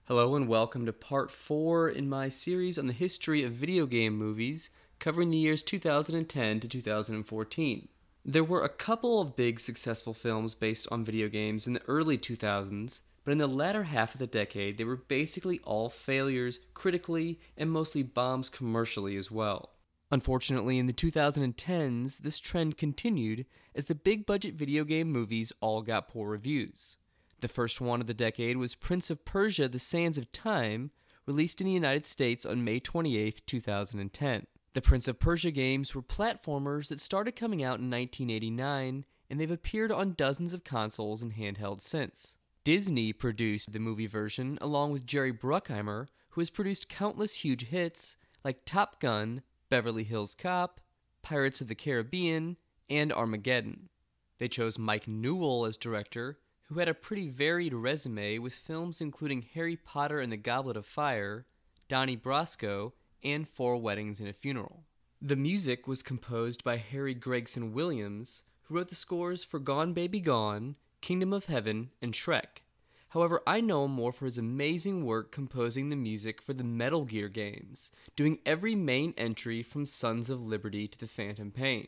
Hello and welcome to part 4 in my series on the history of video game movies, covering the years 2010 to 2014. There were a couple of big successful films based on video games in the early 2000s, but in the latter half of the decade they were basically all failures critically and mostly bombs commercially as well. Unfortunately, in the 2010s, this trend continued as the big budget video game movies all got poor reviews. The first one of the decade was Prince of Persia: The Sands of Time, released in the United States on May 28, 2010. The Prince of Persia games were platformers that started coming out in 1989, and they've appeared on dozens of consoles and handhelds since. Disney produced the movie version along with Jerry Bruckheimer, who has produced countless huge hits like Top Gun, Beverly Hills Cop, Pirates of the Caribbean, and Armageddon. They chose Mike Newell as director, who had a pretty varied resume with films including Harry Potter and the Goblet of Fire, Donnie Brasco, and 4 Weddings and a Funeral. The music was composed by Harry Gregson Williams, who wrote the scores for Gone Baby Gone, Kingdom of Heaven, and Shrek. However, I know him more for his amazing work composing the music for the Metal Gear games, doing every main entry from Sons of Liberty to the Phantom Pain.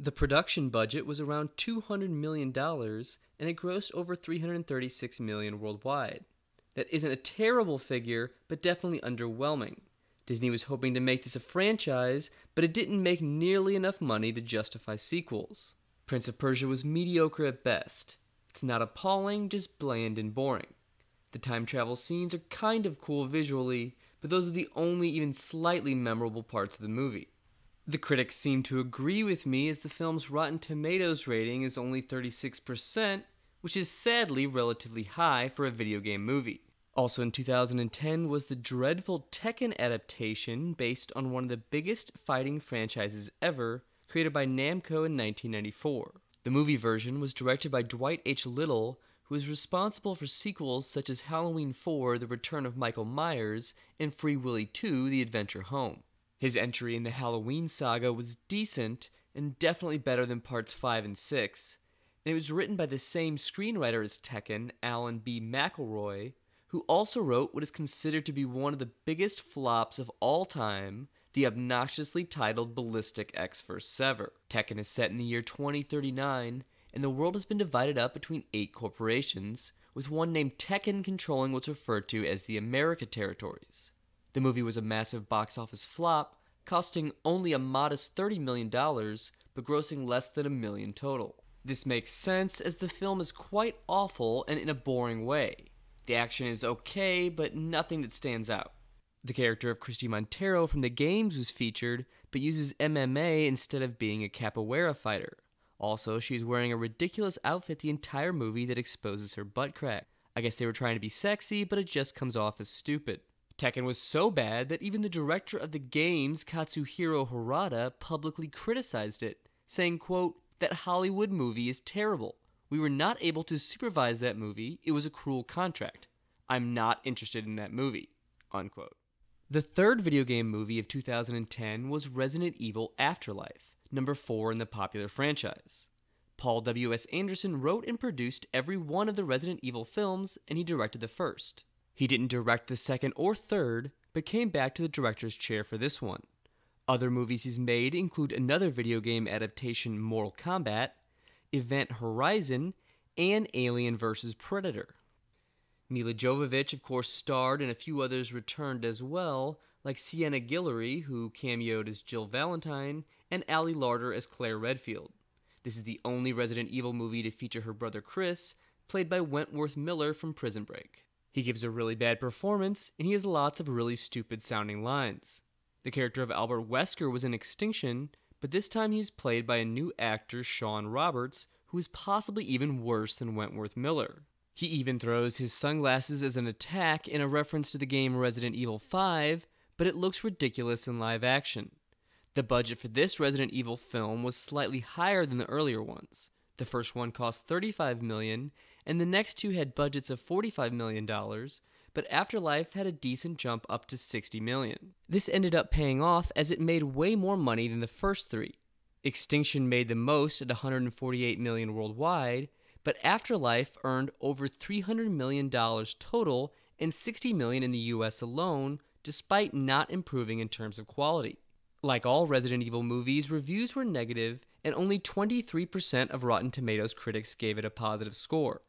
The production budget was around $200 million, and it grossed over $336 million worldwide. That isn't a terrible figure, but definitely underwhelming. Disney was hoping to make this a franchise, but it didn't make nearly enough money to justify sequels. Prince of Persia was mediocre at best. It's not appalling, just bland and boring. The time travel scenes are kind of cool visually, but those are the only even slightly memorable parts of the movie. The critics seem to agree with me, as the film's Rotten Tomatoes rating is only 36%, which is sadly relatively high for a video game movie. Also in 2010 was the dreadful Tekken adaptation based on one of the biggest fighting franchises ever, created by Namco in 1994. The movie version was directed by Dwight H. Little, who is responsible for sequels such as Halloween 4: The Return of Michael Myers and Free Willy 2: The Adventure Home. His entry in the Halloween saga was decent and definitely better than parts 5 and 6, and it was written by the same screenwriter as Tekken, Alan B. McElroy, who also wrote what is considered to be one of the biggest flops of all time, the obnoxiously titled Ballistic X vs. Sever. Tekken is set in the year 2039, and the world has been divided up between 8 corporations, with one named Tekken controlling what's referred to as the America territories. The movie was a massive box office flop, costing only a modest $30 million, but grossing less than $1 million total. This makes sense, as the film is quite awful and in a boring way. The action is okay, but nothing that stands out. The character of Christy Montero from the games was featured, but uses MMA instead of being a capoeira fighter. Also, she's wearing a ridiculous outfit the entire movie that exposes her butt crack. I guess they were trying to be sexy, but it just comes off as stupid. Tekken was so bad that even the director of the games, Katsuhiro Harada, publicly criticized it, saying, quote, "That Hollywood movie is terrible. We were not able to supervise that movie. It was a cruel contract. I'm not interested in that movie," unquote. The third video game movie of 2010 was Resident Evil Afterlife, number 4 in the popular franchise. Paul W.S. Anderson wrote and produced every one of the Resident Evil films, and he directed the first. He didn't direct the second or third, but came back to the director's chair for this one. Other movies he's made include another video game adaptation, Mortal Kombat, Event Horizon, and Alien vs. Predator. Mila Jovovich, of course, starred, and a few others returned as well, like Sienna Guillory, who cameoed as Jill Valentine, and Ali Larter as Claire Redfield. This is the only Resident Evil movie to feature her brother Chris, played by Wentworth Miller from Prison Break. He gives a really bad performance, and he has lots of really stupid-sounding lines. The character of Albert Wesker was in Extinction, but this time he's played by a new actor, Sean Roberts, who is possibly even worse than Wentworth Miller. He even throws his sunglasses as an attack in a reference to the game Resident Evil 5, but it looks ridiculous in live action. The budget for this Resident Evil film was slightly higher than the earlier ones. The first one cost $35 million, and the next 2 had budgets of $45 million, but Afterlife had a decent jump up to $60 million. This ended up paying off, as it made way more money than the first 3. Extinction made the most at $148 million worldwide, but Afterlife earned over $300 million total and $60 million in the US alone, despite not improving in terms of quality. Like all Resident Evil movies, reviews were negative, and only 23% of Rotten Tomatoes critics gave it a positive score.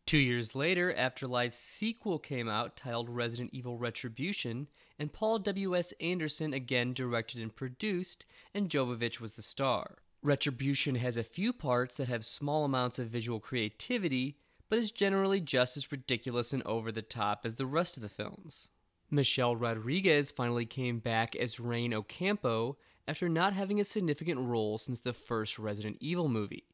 2 years later, Afterlife's sequel came out titled Resident Evil Retribution, and Paul W.S. Anderson again directed and produced, and Jovovich was the star. Retribution has a few parts that have small amounts of visual creativity, but is generally just as ridiculous and over the top as the rest of the films. Michelle Rodriguez finally came back as Rain Ocampo after not having a significant role since the first Resident Evil movie.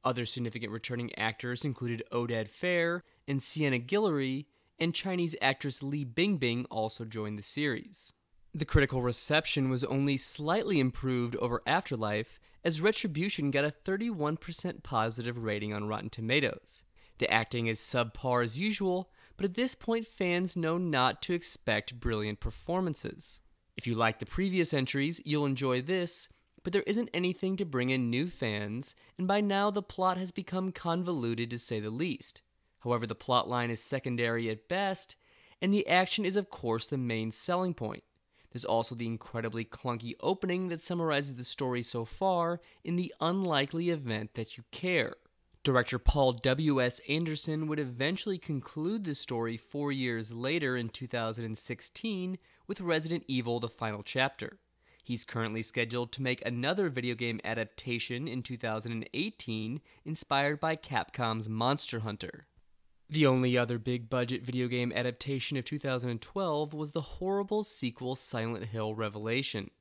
Other significant returning actors included Oded Fehr and Sienna Guillory, and Chinese actress Li Bingbing also joined the series. The critical reception was only slightly improved over Afterlife, as Retribution got a 31% positive rating on Rotten Tomatoes. The acting is subpar as usual, but at this point fans know not to expect brilliant performances. If you like the previous entries, you'll enjoy this, but there isn't anything to bring in new fans, and by now the plot has become convoluted to say the least. However, the plotline is secondary at best, and the action is of course the main selling point. There's also the incredibly clunky opening that summarizes the story so far in the unlikely event that you care. Director Paul W.S. Anderson would eventually conclude the story 4 years later in 2016 with Resident Evil: The Final Chapter. He's currently scheduled to make another video game adaptation in 2018 inspired by Capcom's Monster Hunter. The only other big-budget video game adaptation of 2012 was the horrible sequel Silent Hill Revelation.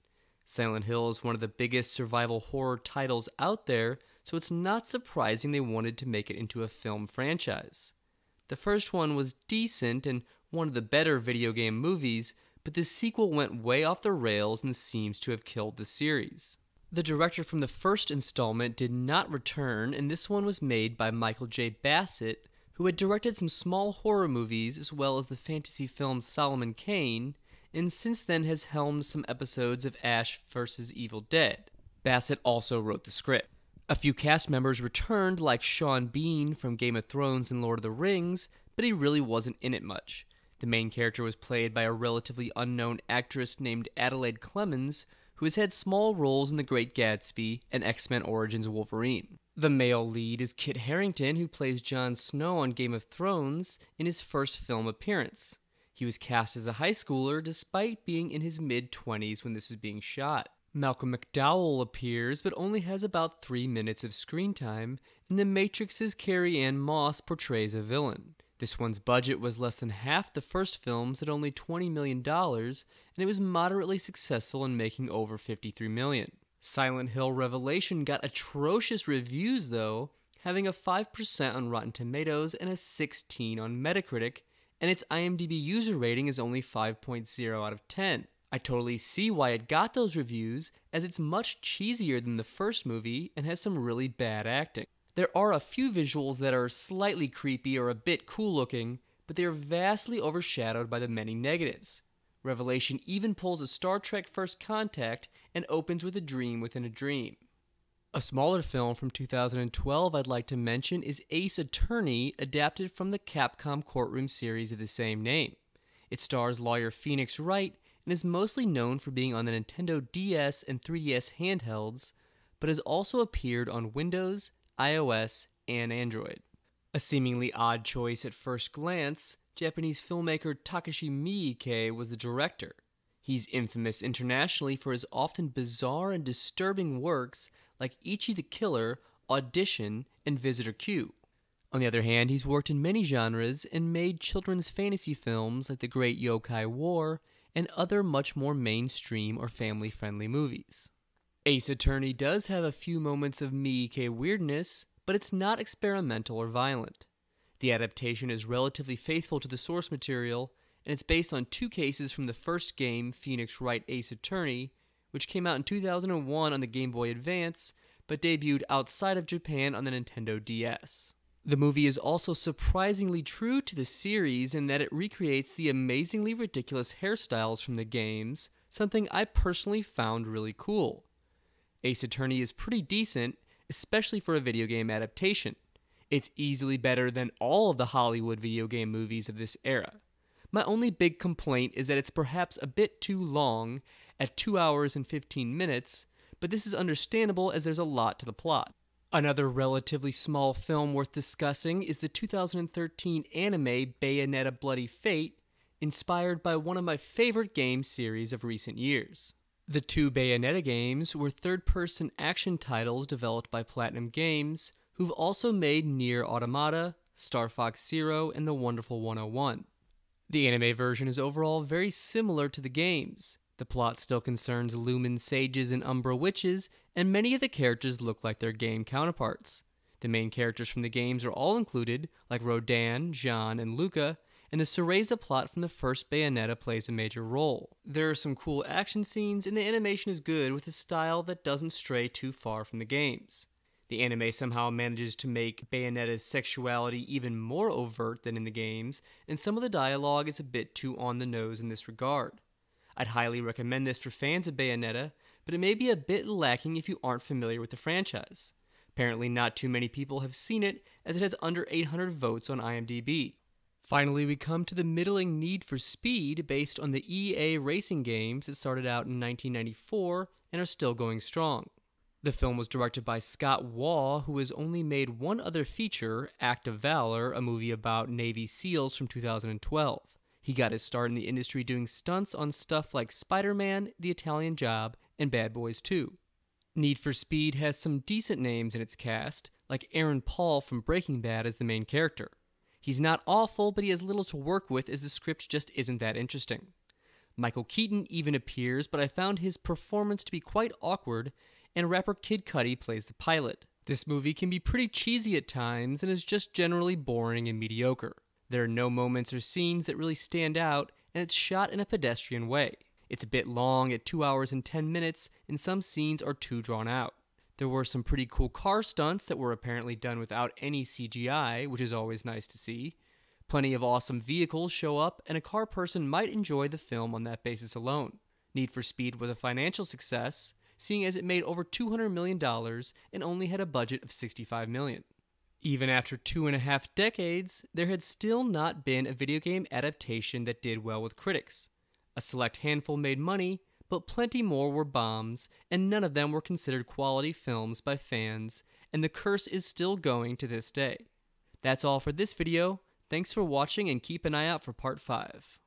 Silent Hill is one of the biggest survival horror titles out there, so it's not surprising they wanted to make it into a film franchise. The first one was decent and one of the better video game movies, but the sequel went way off the rails and seems to have killed the series. The director from the first installment did not return, and this one was made by Michael J. Bassett, who had directed some small horror movies as well as the fantasy film Solomon Kane, and since then has helmed some episodes of Ash vs. Evil Dead. Bassett also wrote the script. A few cast members returned, like Sean Bean from Game of Thrones and Lord of the Rings, but he really wasn't in it much. The main character was played by a relatively unknown actress named Adelaide Clemens, who has had small roles in The Great Gatsby and X-Men Origins Wolverine. The male lead is Kit Harington, who plays Jon Snow on Game of Thrones in his first film appearance. He was cast as a high schooler despite being in his mid-20s when this was being shot. Malcolm McDowell appears but only has about 3 minutes of screen time, and The Matrix's Carrie-Anne Moss portrays a villain. This one's budget was less than half the first film's at only $20 million, and it was moderately successful in making over $53 million. Silent Hill Revelation got atrocious reviews though, having a 5% on Rotten Tomatoes and a 16 on Metacritic, and its IMDb user rating is only 5.0 out of 10. I totally see why it got those reviews, as it's much cheesier than the first movie and has some really bad acting. There are a few visuals that are slightly creepy or a bit cool looking, but they are vastly overshadowed by the many negatives. Revelation even pulls a Star Trek First Contact and opens with a dream within a dream. A smaller film from 2012 I'd like to mention is Ace Attorney, adapted from the Capcom courtroom series of the same name. It stars lawyer Phoenix Wright and is mostly known for being on the Nintendo DS and 3DS handhelds, but has also appeared on Windows, iOS, and Android. A seemingly odd choice at first glance, Japanese filmmaker Takashi Miike was the director. He's infamous internationally for his often bizarre and disturbing works like Ichi the Killer, Audition, and Visitor Q. On the other hand, he's worked in many genres and made children's fantasy films like The Great Yokai War and other much more mainstream or family-friendly movies. Ace Attorney does have a few moments of Miike weirdness, but it's not experimental or violent. The adaptation is relatively faithful to the source material, and it's based on 2 cases from the first game, Phoenix Wright Ace Attorney, which came out in 2001 on the Game Boy Advance, but debuted outside of Japan on the Nintendo DS. The movie is also surprisingly true to the series in that it recreates the amazingly ridiculous hairstyles from the games, something I personally found really cool. Ace Attorney is pretty decent, especially for a video game adaptation. It's easily better than all of the Hollywood video game movies of this era. My only big complaint is that it's perhaps a bit too long, at 2 hours and 15 minutes, but this is understandable as there's a lot to the plot. Another relatively small film worth discussing is the 2013 anime Bayonetta Bloody Fate, inspired by one of my favorite game series of recent years. The two Bayonetta games were third-person action titles developed by Platinum Games, who've also made Nier Automata, Star Fox Zero, and The Wonderful 101. The anime version is overall very similar to the games. The plot still concerns Lumen sages and Umbra witches, and many of the characters look like their game counterparts. The main characters from the games are all included, like Rodan, Jean, and Luca, and the Cereza plot from the first Bayonetta plays a major role. There are some cool action scenes, and the animation is good with a style that doesn't stray too far from the games. The anime somehow manages to make Bayonetta's sexuality even more overt than in the games, and some of the dialogue is a bit too on the nose in this regard. I'd highly recommend this for fans of Bayonetta, but it may be a bit lacking if you aren't familiar with the franchise. Apparently not too many people have seen it, as it has under 800 votes on IMDb. Finally, we come to the middling Need for Speed based on the EA racing games that started out in 1994 and are still going strong. The film was directed by Scott Waugh, who has only made one other feature, Act of Valor, a movie about Navy SEALs from 2012. He got his start in the industry doing stunts on stuff like Spider-Man, The Italian Job, and Bad Boys 2. Need for Speed has some decent names in its cast, like Aaron Paul from Breaking Bad as the main character. He's not awful, but he has little to work with as the script just isn't that interesting. Michael Keaton even appears, but I found his performance to be quite awkward, and rapper Kid Cudi plays the pilot. This movie can be pretty cheesy at times and is just generally boring and mediocre. There are no moments or scenes that really stand out, and it's shot in a pedestrian way. It's a bit long at 2 hours and 10 minutes, and some scenes are too drawn out. There were some pretty cool car stunts that were apparently done without any CGI, which is always nice to see. Plenty of awesome vehicles show up, and a car person might enjoy the film on that basis alone. Need for Speed was a financial success, seeing as it made over $200 million and only had a budget of $65 million. Even after 2.5 decades, there had still not been a video game adaptation that did well with critics. A select handful made money, but plenty more were bombs, and none of them were considered quality films by fans, and the curse is still going to this day. That's all for this video. Thanks for watching, and keep an eye out for part 5.